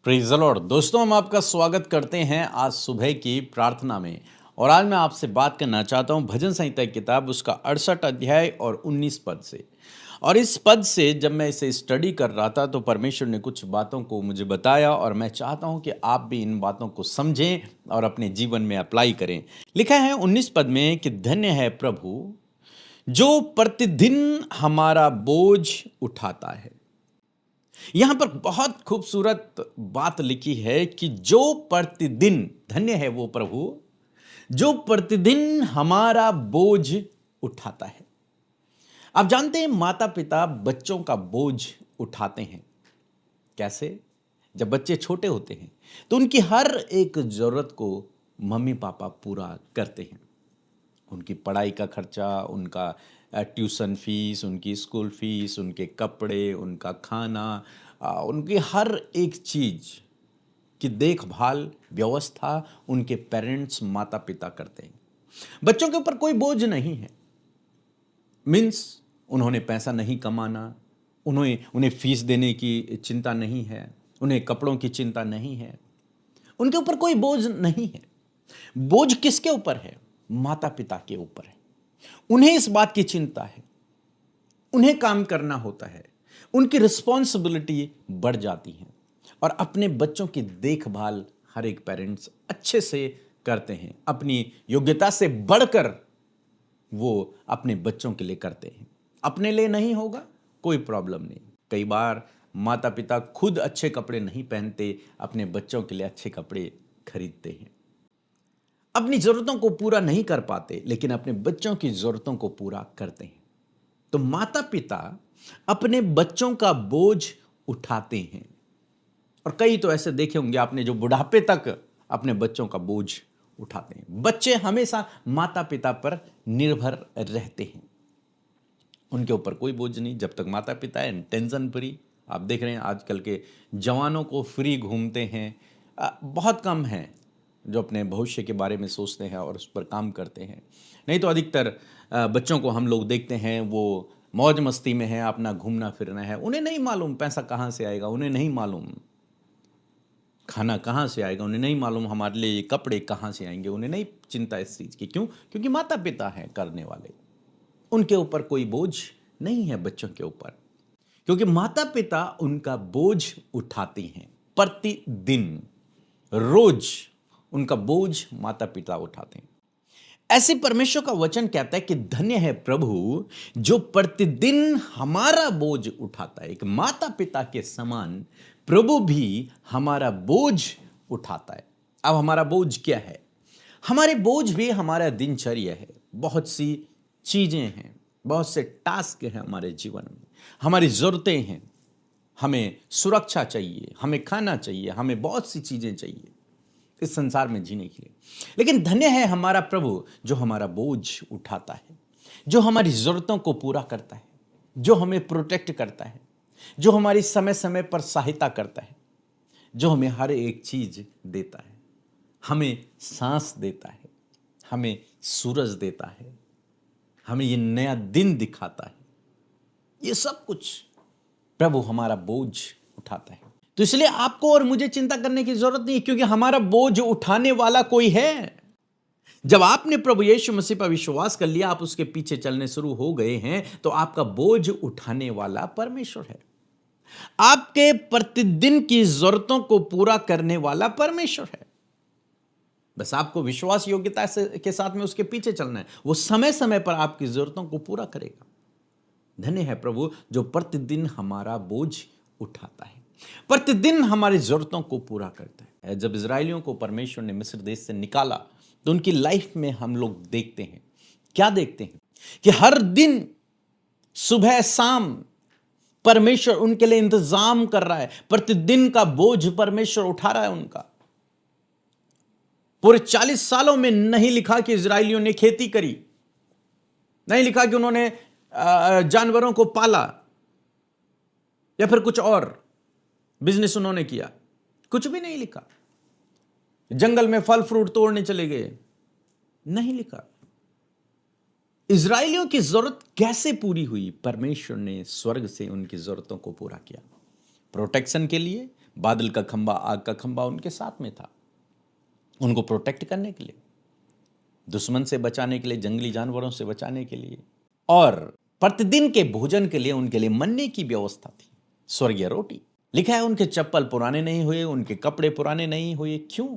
Praise the Lord. दोस्तों, हम आपका स्वागत करते हैं आज सुबह की प्रार्थना में। और आज मैं आपसे बात करना चाहता हूं भजन संहिता की किताब उसका 68 अध्याय और 19 पद से। और इस पद से जब मैं इसे स्टडी कर रहा था तो परमेश्वर ने कुछ बातों को मुझे बताया और मैं चाहता हूं कि आप भी इन बातों को समझें और अपने जीवन में अप्लाई करें। लिखा है 19 पद में कि धन्य है प्रभु जो प्रतिदिन हमारा बोझ उठाता है। यहां पर बहुत खूबसूरत बात लिखी है कि जो प्रतिदिन, धन्य है वो प्रभु जो प्रतिदिन हमारा बोझ उठाता है। आप जानते हैं माता पिता बच्चों का बोझ उठाते हैं। कैसे? जब बच्चे छोटे होते हैं तो उनकी हर एक जरूरत को मम्मी पापा पूरा करते हैं। उनकी पढ़ाई का खर्चा, उनका ट्यूशन फीस, उनकी स्कूल फीस, उनके कपड़े, उनका खाना, उनकी हर एक चीज़ की देखभाल व्यवस्था उनके पेरेंट्स माता पिता करते हैं। बच्चों के ऊपर कोई बोझ नहीं है। मीन्स उन्होंने पैसा नहीं कमाना, उन्हें फीस देने की चिंता नहीं है, उन्हें कपड़ों की चिंता नहीं है, उनके ऊपर कोई बोझ नहीं है। बोझ किसके ऊपर है? माता पिता के ऊपर है। उन्हें इस बात की चिंता है, उन्हें काम करना होता है, उनकी रिस्पॉन्सिबिलिटी बढ़ जाती है और अपने बच्चों की देखभाल हर एक पेरेंट्स अच्छे से करते हैं। अपनी योग्यता से बढ़कर वो अपने बच्चों के लिए करते हैं। अपने लिए नहीं होगा कोई प्रॉब्लम नहीं। कई बार माता पिता खुद अच्छे कपड़े नहीं पहनते, अपने बच्चों के लिए अच्छे कपड़े खरीदते हैं। अपनी जरूरतों को पूरा नहीं कर पाते लेकिन अपने बच्चों की जरूरतों को पूरा करते हैं। तो माता पिता अपने बच्चों का बोझ उठाते हैं। और कई तो ऐसे देखे होंगे आपने जो बुढ़ापे तक अपने बच्चों का बोझ उठाते हैं। बच्चे हमेशा माता पिता पर निर्भर रहते हैं। उनके ऊपर कोई बोझ नहीं जब तक माता पिता है, टेंशन फ्री। आप देख रहे हैं आजकल के जवानों को फ्री घूमते हैं। बहुत कम हैं जो अपने भविष्य के बारे में सोचते हैं और उस पर काम करते हैं। नहीं तो अधिकतर बच्चों को हम लोग देखते हैं वो मौज मस्ती में है, अपना घूमना फिरना है। उन्हें नहीं मालूम पैसा कहाँ से आएगा, उन्हें नहीं मालूम खाना कहाँ से आएगा, उन्हें नहीं मालूम हमारे लिए ये कपड़े कहाँ से आएंगे। उन्हें नहीं चिंता इस चीज़ की। क्यों? क्योंकि माता पिता हैं करने वाले। उनके ऊपर कोई बोझ नहीं है बच्चों के ऊपर, क्योंकि माता पिता उनका बोझ उठाते हैं। प्रतिदिन, रोज उनका बोझ माता पिता उठाते हैं। ऐसे परमेश्वर का वचन कहता है कि धन्य है प्रभु जो प्रतिदिन हमारा बोझ उठाता है। एक माता पिता के समान प्रभु भी हमारा बोझ उठाता है। अब हमारा बोझ क्या है? हमारे बोझ भी हमारा दिनचर्या है। बहुत सी चीजें हैं, बहुत से टास्क हैं हमारे जीवन में, हमारी जरूरतें हैं। हमें सुरक्षा चाहिए, हमें खाना चाहिए, हमें बहुत सी चीजें चाहिए इस संसार में जीने के लिए। लेकिन धन्य है हमारा प्रभु जो हमारा बोझ उठाता है, जो हमारी जरूरतों को पूरा करता है, जो हमें प्रोटेक्ट करता है, जो हमारी समय समय पर सहायता करता है, जो हमें हर एक चीज देता है, हमें सांस देता है, हमें सूरज देता है, हमें ये नया दिन दिखाता है। ये सब कुछ प्रभु हमारा बोझ उठाता है। तो इसलिए आपको और मुझे चिंता करने की जरूरत नहीं, क्योंकि हमारा बोझ उठाने वाला कोई है। जब आपने प्रभु यीशु मसीह पर विश्वास कर लिया, आप उसके पीछे चलने शुरू हो गए हैं, तो आपका बोझ उठाने वाला परमेश्वर है। आपके प्रतिदिन की जरूरतों को पूरा करने वाला परमेश्वर है। बस आपको विश्वास योग्यता के साथ में उसके पीछे चलना है। वो समय समय पर आपकी जरूरतों को पूरा करेगा। धन्य है प्रभु जो प्रतिदिन हमारा बोझ उठाता है, प्रतिदिन हमारी जरूरतों को पूरा करता है। जब इजरायलियों को परमेश्वर ने मिस्र देश से निकाला तो उनकी लाइफ में हम लोग देखते हैं, क्या देखते हैं कि हर दिन सुबह शाम परमेश्वर उनके लिए इंतजाम कर रहा है। प्रतिदिन का बोझ परमेश्वर उठा रहा है उनका। पूरे 40 सालों में नहीं लिखा कि इजरायलियों ने खेती करी, नहीं लिखा कि उन्होंने जानवरों को पाला या फिर कुछ और बिजनेस उन्होंने किया, कुछ भी नहीं लिखा। जंगल में फल फ्रूट तोड़ने चले गए, नहीं लिखा। इजरायलियों की जरूरत कैसे पूरी हुई? परमेश्वर ने स्वर्ग से उनकी जरूरतों को पूरा किया। प्रोटेक्शन के लिए बादल का खंबा, आग का खंबा उनके साथ में था, उनको प्रोटेक्ट करने के लिए, दुश्मन से बचाने के लिए, जंगली जानवरों से बचाने के लिए, और प्रतिदिन के भोजन के लिए उनके लिए मन्ने की व्यवस्था थी, स्वर्गीय रोटी। लिखा है उनके चप्पल पुराने नहीं हुए, उनके कपड़े पुराने नहीं हुए। क्यों?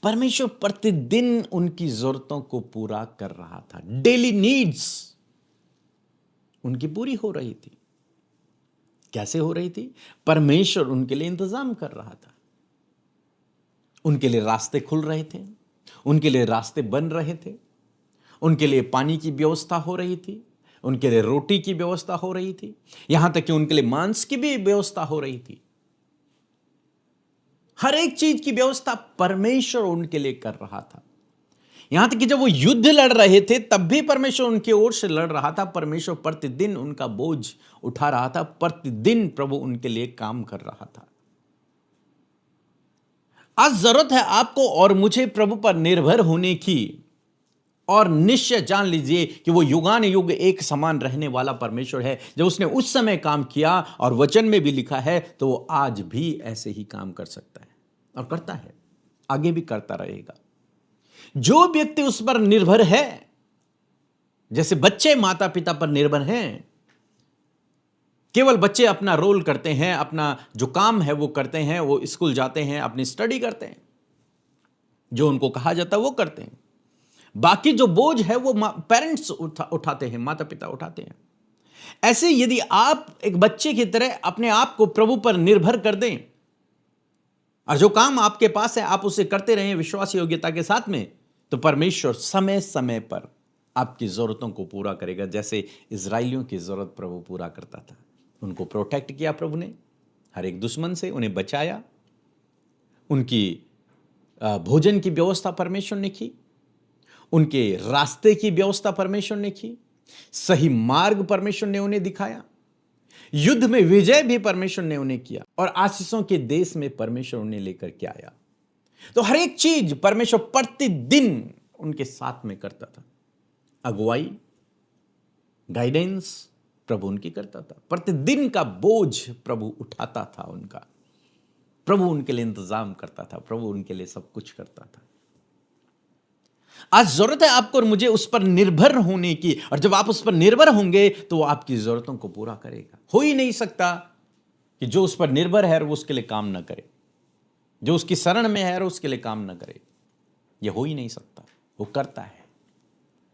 परमेश्वर प्रतिदिन उनकी जरूरतों को पूरा कर रहा था। डेली नीड्स उनकी पूरी हो रही थी। कैसे हो रही थी? परमेश्वर उनके लिए इंतजाम कर रहा था। उनके लिए रास्ते खुल रहे थे, उनके लिए रास्ते बन रहे थे, उनके लिए पानी की व्यवस्था हो रही थी, उनके लिए रोटी की व्यवस्था हो रही थी, यहां तक कि उनके लिए मांस की भी व्यवस्था हो रही थी। हर एक चीज की व्यवस्था परमेश्वर उनके लिए कर रहा था। यहां तक कि जब वो युद्ध लड़ रहे थे तब भी परमेश्वर उनकी ओर से लड़ रहा था। परमेश्वर प्रतिदिन उनका बोझ उठा रहा था, प्रतिदिन प्रभु उनके लिए काम कर रहा था। आज जरूरत है आपको और मुझे प्रभु पर निर्भर होने की, और निश्चय जान लीजिए कि वो युगान युग एक समान रहने वाला परमेश्वर है। जब उसने उस समय काम किया और वचन में भी लिखा है, तो वो आज भी ऐसे ही काम कर सकता है और करता है, आगे भी करता रहेगा। जो व्यक्ति उस पर निर्भर है, जैसे बच्चे माता पिता पर निर्भर हैं, केवल बच्चे अपना रोल करते हैं, अपना जो काम है वो करते हैं, वो स्कूल जाते हैं, अपनी स्टडी करते हैं, जो उनको कहा जाता है वो करते हैं। बाकी जो बोझ है वो पेरेंट्स उठाते हैं, माता पिता उठाते हैं। ऐसे यदि आप एक बच्चे की तरह अपने आप को प्रभु पर निर्भर कर दें और जो काम आपके पास है आप उसे करते रहें विश्वास योग्यता के साथ में, तो परमेश्वर समय समय पर आपकी जरूरतों को पूरा करेगा। जैसे इजराइलियों की जरूरत प्रभु पूरा करता था। उनको प्रोटेक्ट किया प्रभु ने, हर एक दुश्मन से उन्हें बचाया, उनकी भोजन की व्यवस्था परमेश्वर ने की, उनके रास्ते की व्यवस्था परमेश्वर ने की, सही मार्ग परमेश्वर ने उन्हें दिखाया, युद्ध में विजय भी परमेश्वर ने उन्हें किया, और आशीषों के देश में परमेश्वर उन्हें लेकर के आया। तो हर एक चीज परमेश्वर प्रतिदिन उनके साथ में करता था। अगुवाई, गाइडेंस प्रभु उनकी करता था। प्रतिदिन का बोझ प्रभु उठाता था उनका, प्रभु उनके लिए इंतजाम करता था, प्रभु उनके लिए सब कुछ करता था। आज जरूरत है आपको और मुझे उस पर निर्भर होने की, और जब आप उस पर निर्भर होंगे तो वो आपकी जरूरतों को पूरा करेगा। हो ही नहीं सकता कि जो उस पर निर्भर है वो उसके लिए काम ना करे, जो उसकी शरण में है उसके लिए काम ना करे। ये हो ही नहीं सकता। वो करता है,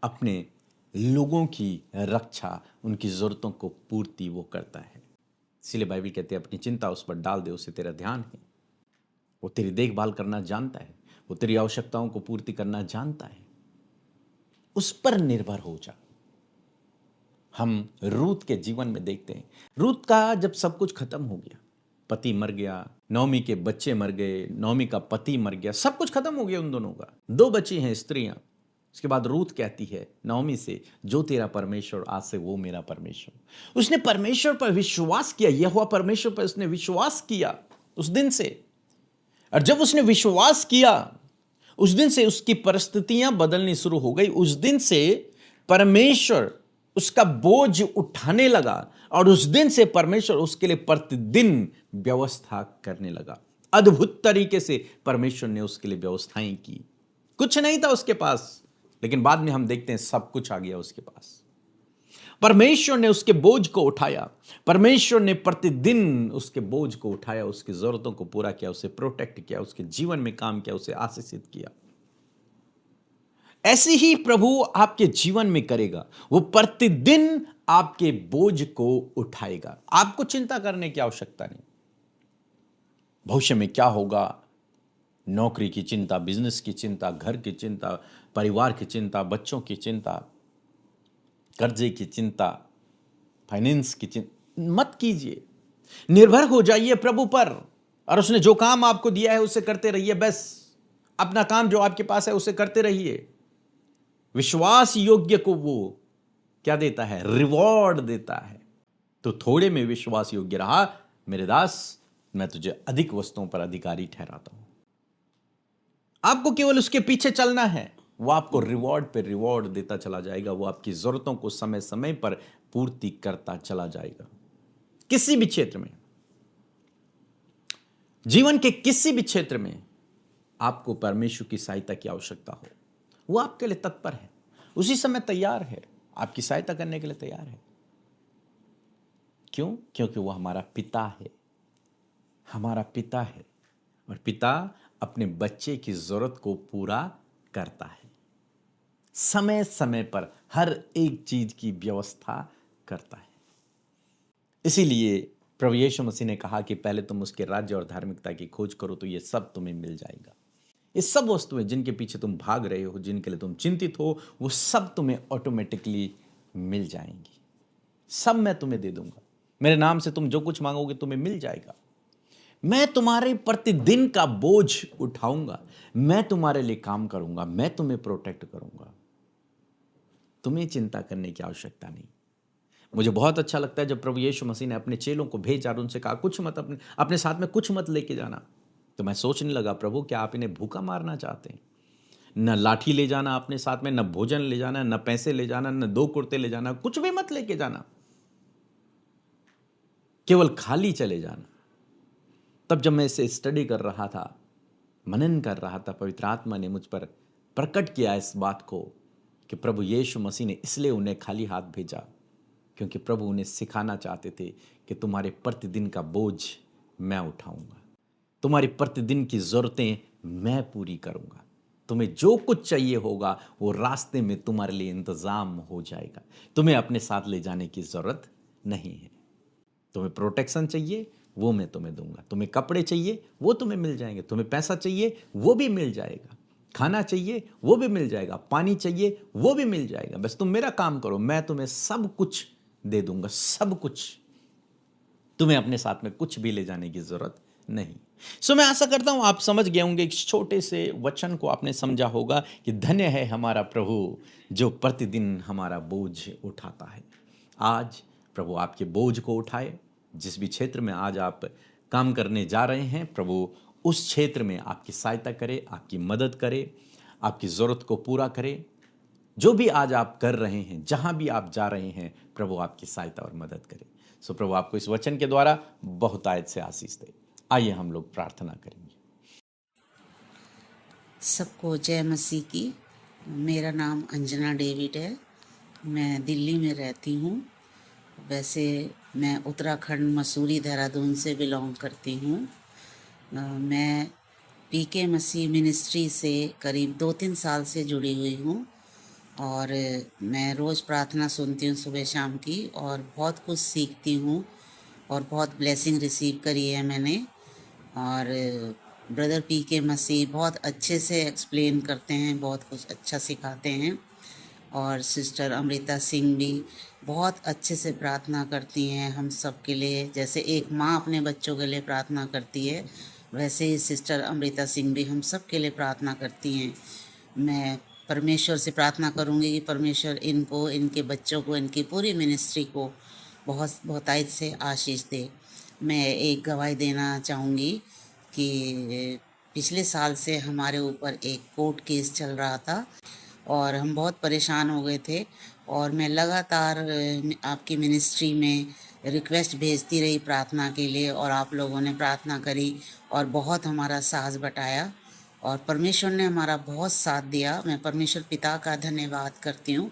अपने लोगों की रक्षा, उनकी जरूरतों को पूर्ति वो करता है। इसलिए बाइबल कहते हैं अपनी चिंता उस पर डाल दे, उसे तेरा ध्यान है। वो तेरी देखभाल करना जानता है, वो तेरी आवश्यकताओं को पूर्ति करना जानता है। उस पर निर्भर हो जा। हम रूत के जीवन में देखते हैं, रूत का जब सब कुछ खत्म हो गया, पति मर गया, नौमी के बच्चे मर गए, नौमी का पति मर गया, सब कुछ खत्म हो गया उन दोनों का, 2 बच्ची हैं स्त्रियां। उसके बाद रूत कहती है नौमी से, जो तेरा परमेश्वर आज से वो मेरा परमेश्वर। उसने परमेश्वर पर विश्वास किया, यहोवा परमेश्वर पर उसने विश्वास किया उस दिन से। और जब उसने विश्वास किया उस दिन से उसकी परिस्थितियां बदलनी शुरू हो गई। उस दिन से परमेश्वर उसका बोझ उठाने लगा, और उस दिन से परमेश्वर उसके लिए प्रतिदिन व्यवस्था करने लगा। अद्भुत तरीके से परमेश्वर ने उसके लिए व्यवस्थाएं की। कुछ नहीं था उसके पास, लेकिन बाद में हम देखते हैं सब कुछ आ गया उसके पास। परमेश्वर ने उसके बोझ को उठाया, परमेश्वर ने प्रतिदिन उसके बोझ को उठाया, उसकी जरूरतों को पूरा किया, उसे प्रोटेक्ट किया, उसके जीवन में काम किया, उसे आशीषित किया। ऐसे ही प्रभु आपके जीवन में करेगा। वो प्रतिदिन आपके बोझ को उठाएगा। आपको चिंता करने की आवश्यकता नहीं। भविष्य में क्या होगा, नौकरी की चिंता, बिजनेस की चिंता, घर की चिंता, परिवार की चिंता, बच्चों की चिंता, कर्जे की चिंता, फाइनेंस की चिंता मत कीजिए। निर्भर हो जाइए प्रभु पर, और उसने जो काम आपको दिया है उसे करते रहिए। बस अपना काम जो आपके पास है उसे करते रहिए। विश्वास योग्य को वो क्या देता है? रिवॉर्ड देता है। तो थोड़े में विश्वास योग्य रहा मेरे दास, मैं तुझे अधिक वस्तुओं पर अधिकारी ठहराता हूं। आपको केवल उसके पीछे चलना है, वो आपको रिवॉर्ड पे रिवॉर्ड देता चला जाएगा। वो आपकी जरूरतों को समय समय पर पूर्ति करता चला जाएगा, किसी भी क्षेत्र में। जीवन के किसी भी क्षेत्र में आपको परमेश्वर की सहायता की आवश्यकता हो, वो आपके लिए तत्पर है, उसी समय तैयार है, आपकी सहायता करने के लिए तैयार है। क्यों? क्योंकि वो हमारा पिता है, हमारा पिता है, और पिता अपने बच्चे की जरूरत को पूरा करता है, समय समय पर हर एक चीज की व्यवस्था करता है। इसीलिए प्रभु यीशु मसीह ने कहा कि पहले तुम उसके राज्य और धार्मिकता की खोज करो तो ये सब तुम्हें मिल जाएगा। ये सब वस्तुएं जिनके पीछे तुम भाग रहे हो, जिनके लिए तुम चिंतित हो, वो सब तुम्हें ऑटोमेटिकली मिल जाएंगी। सब मैं तुम्हें दे दूंगा। मेरे नाम से तुम जो कुछ मांगोगे तुम्हें मिल जाएगा। मैं तुम्हारे प्रतिदिन का बोझ उठाऊंगा, मैं तुम्हारे लिए काम करूंगा, मैं तुम्हें प्रोटेक्ट करूंगा। तुम्हें चिंता करने की आवश्यकता नहीं। मुझे बहुत अच्छा लगता है जब प्रभु यीशु मसीह ने अपने चेलों को भेजा और उनसे कहा कुछ मत अपने साथ में कुछ मत लेके जाना। तो मैं सोचने लगा, प्रभु क्या आप इन्हें भूखा मारना चाहते हैं? न लाठी ले जाना अपने साथ में, न भोजन ले जाना, न पैसे ले जाना, न 2 कुर्ते ले जाना, कुछ भी मत लेके जाना, केवल खाली चले जाना। तब जब मैं इसे स्टडी कर रहा था, मनन कर रहा था, पवित्र आत्मा ने मुझ पर प्रकट किया इस बात को कि प्रभु यीशु मसीह ने इसलिए उन्हें खाली हाथ भेजा क्योंकि प्रभु उन्हें सिखाना चाहते थे कि तुम्हारे प्रतिदिन का बोझ मैं उठाऊंगा, तुम्हारी प्रतिदिन की ज़रूरतें मैं पूरी करूंगा, तुम्हें जो कुछ चाहिए होगा वो रास्ते में तुम्हारे लिए इंतज़ाम हो जाएगा। तुम्हें अपने साथ ले जाने की ज़रूरत नहीं है। तुम्हें प्रोटेक्शन चाहिए वो मैं तुम्हें दूंगा, तुम्हें कपड़े चाहिए वो तुम्हें मिल जाएंगे, तुम्हें पैसा चाहिए वो भी मिल जाएगा, खाना चाहिए वो भी मिल जाएगा, पानी चाहिए वो भी मिल जाएगा। बस तुम मेरा काम करो, मैं तुम्हें सब कुछ दे दूंगा, सब कुछ। तुम्हें अपने साथ में कुछ भी ले जाने की जरूरत नहीं। सो मैं आशा करता हूं आप समझ गए होंगे, एक छोटे से वचन को आपने समझा होगा कि धन्य है हमारा प्रभु जो प्रतिदिन हमारा बोझ उठाता है। आज प्रभु आपके बोझ को उठाए। जिस भी क्षेत्र में आज आप काम करने जा रहे हैं, प्रभु उस क्षेत्र में आपकी सहायता करे, आपकी मदद करे, आपकी ज़रूरत को पूरा करे। जो भी आज आप कर रहे हैं, जहां भी आप जा रहे हैं, प्रभु आपकी सहायता और मदद करे। सो प्रभु आपको इस वचन के द्वारा बहुतायत से आशीष दे। आइए हम लोग प्रार्थना करेंगे। सबको जय मसीह की। मेरा नाम अंजना डेविड है। मैं दिल्ली में रहती हूँ। वैसे मैं उत्तराखंड मसूरी देहरादून से बिलोंग करती हूँ। मैं पीके मसीह मिनिस्ट्री से करीब 2-3 साल से जुड़ी हुई हूँ और मैं रोज़ प्रार्थना सुनती हूँ सुबह शाम की और बहुत कुछ सीखती हूँ और बहुत ब्लेसिंग रिसीव करी है मैंने। और ब्रदर पीके मसीह बहुत अच्छे से एक्सप्लेन करते हैं, बहुत कुछ अच्छा सिखाते हैं। और सिस्टर अमृता सिंह भी बहुत अच्छे से प्रार्थना करती हैं हम सब के लिए। जैसे एक माँ अपने बच्चों के लिए प्रार्थना करती है, वैसे ही सिस्टर अमृता सिंह भी हम सब के लिए प्रार्थना करती हैं। मैं परमेश्वर से प्रार्थना करूँगी कि परमेश्वर इनको, इनके बच्चों को, इनकी पूरी मिनिस्ट्री को बहुत बहुतायत से आशीष दे। मैं एक गवाही देना चाहूँगी कि पिछले साल से हमारे ऊपर एक कोर्ट केस चल रहा था और हम बहुत परेशान हो गए थे और मैं लगातार आपकी मिनिस्ट्री में रिक्वेस्ट भेजती रही प्रार्थना के लिए और आप लोगों ने प्रार्थना करी और बहुत हमारा साहस बटाया और परमेश्वर ने हमारा बहुत साथ दिया। मैं परमेश्वर पिता का धन्यवाद करती हूँ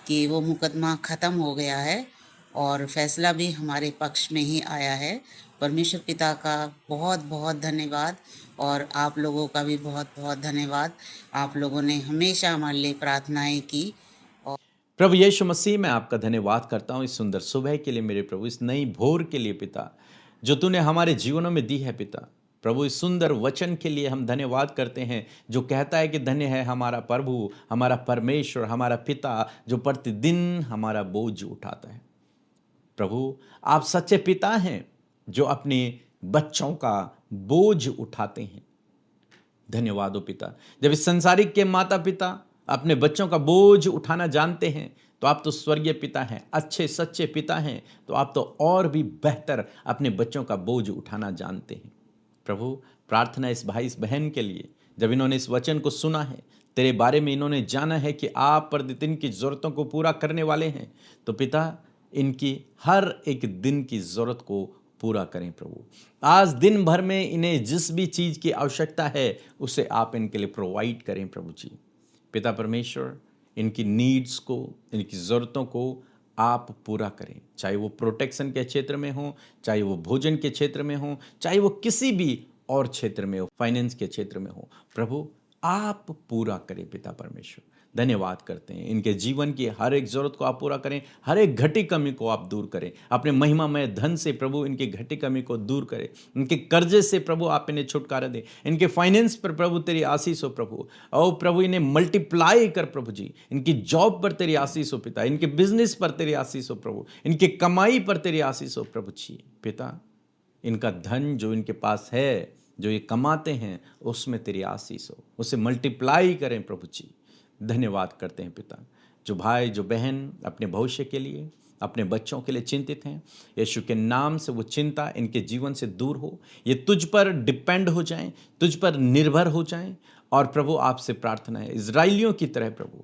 कि वो मुकदमा ख़त्म हो गया है और फैसला भी हमारे पक्ष में ही आया है। परमेश्वर पिता का बहुत बहुत धन्यवाद और आप लोगों का भी बहुत बहुत धन्यवाद। आप लोगों ने हमेशा हमारे लिए प्रार्थनाएं की। और प्रभु यीशु मसीह, मैं आपका धन्यवाद करता हूँ इस सुंदर सुबह के लिए मेरे प्रभु, इस नई भोर के लिए पिता, जो तूने हमारे जीवनों में दी है पिता। प्रभु इस सुंदर वचन के लिए हम धन्यवाद करते हैं जो कहता है कि धन्य है हमारा प्रभु, हमारा परमेश्वर, हमारा पिता जो प्रतिदिन हमारा बोझ उठाता है। प्रभु आप सच्चे पिता हैं जो अपने बच्चों का बोझ उठाते हैं। धन्यवाद हो पिता। जब इस संसारिक के माता पिता अपने बच्चों का बोझ उठाना जानते हैं तो आप तो स्वर्गीय पिता हैं, अच्छे सच्चे पिता हैं, तो आप तो और भी बेहतर अपने बच्चों का बोझ उठाना जानते हैं। प्रभु प्रार्थना इस भाई इस बहन के लिए, जब इन्होंने इस वचन को सुना है, तेरे बारे में इन्होंने जाना है कि आप प्रतिदिन की ज़रूरतों को पूरा करने वाले हैं, तो पिता इनकी हर एक दिन की ज़रूरत को पूरा करें प्रभु। आज दिन भर में इन्हें जिस भी चीज़ की आवश्यकता है उसे आप इनके लिए प्रोवाइड करें प्रभु जी। पिता परमेश्वर, इनकी नीड्स को, इनकी ज़रूरतों को आप पूरा करें, चाहे वो प्रोटेक्शन के क्षेत्र में हो, चाहे वो भोजन के क्षेत्र में हो, चाहे वो किसी भी और क्षेत्र में हो, फाइनेंस के क्षेत्र में हो, प्रभु आप पूरा करें पिता परमेश्वर। धन्यवाद करते हैं, इनके जीवन की हर एक जरूरत को आप पूरा करें, हर एक घटी कमी को आप दूर करें, अपने महिमामय धन से प्रभु इनकी घटी कमी को दूर करें, इनके कर्जे से प्रभु आप इन्हें छुटकारा दें, इनके फाइनेंस पर प्रभु तेरी आशीष हो प्रभु। और प्रभु इन्हें मल्टीप्लाई कर प्रभु जी, इनकी जॉब पर तेरी आशीष हो पिता, इनके बिजनेस पर तेरी आशीष हो प्रभु, इनकी कमाई पर तेरी आशीष हो प्रभु जी। पिता, इनका धन जो इनके पास है, जो ये कमाते हैं, उसमें तेरी आशीष हो, उसे मल्टीप्लाई करें प्रभु जी। धन्यवाद करते हैं पिता। जो भाई जो बहन अपने भविष्य के लिए, अपने बच्चों के लिए चिंतित हैं, यीशु के नाम से वो चिंता इनके जीवन से दूर हो, ये तुझ पर डिपेंड हो जाएं, तुझ पर निर्भर हो जाएं। और प्रभु आपसे प्रार्थना है, इजराइलियों की तरह प्रभु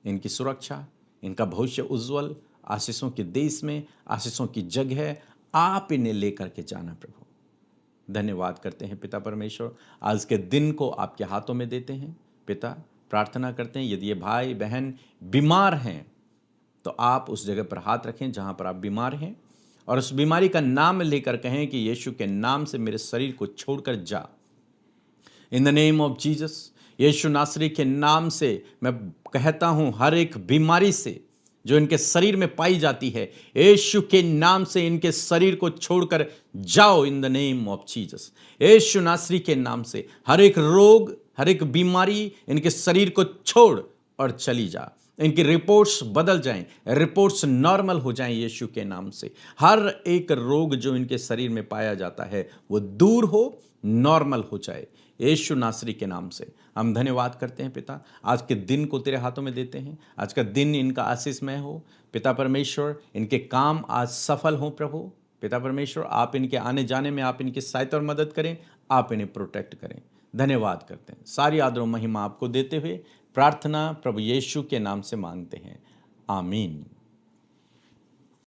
इनकी सुरक्षा, इनका भविष्य उज्जवल, आशीषों के देश में, आशीषों की जगह आप इन्हें लेकर के जाना प्रभु। धन्यवाद करते हैं पिता परमेश्वर, आज के दिन को आपके हाथों में देते हैं पिता। प्रार्थना करते हैं यदि ये भाई बहन बीमार हैं तो आप उस जगह पर हाथ रखें जहां पर आप बीमार हैं, और उस बीमारी का नाम लेकर कहें कि यीशु के नाम से मेरे शरीर को छोड़कर जा। In the name of Jesus, यीशु नासरी के नाम से मैं कहता हूं, हर एक बीमारी से जो इनके शरीर में पाई जाती है, यीशु के नाम से इनके शरीर को छोड़कर जाओ। In the name of Jesus, यीशु नासरी के नाम से हर एक रोग, हर एक बीमारी इनके शरीर को छोड़ और चली जा। इनकी रिपोर्ट्स बदल जाएं, रिपोर्ट्स नॉर्मल हो जाएं यीशु के नाम से। हर एक रोग जो इनके शरीर में पाया जाता है वो दूर हो, नॉर्मल हो जाए यीशु नासरी के नाम से। हम धन्यवाद करते हैं पिता, आज के दिन को तेरे हाथों में देते हैं। आज का दिन इनका आशीषमय हो पिता परमेश्वर, इनके काम आज सफल हों प्रभु। पिता परमेश्वर, आप इनके आने जाने में आप इनकी सहायता और मदद करें, आप इन्हें प्रोटेक्ट करें। धन्यवाद करते हैं, सारी आदर और महिमा आपको देते हुए प्रार्थना प्रभु यीशु के नाम से मांगते हैं, आमीन।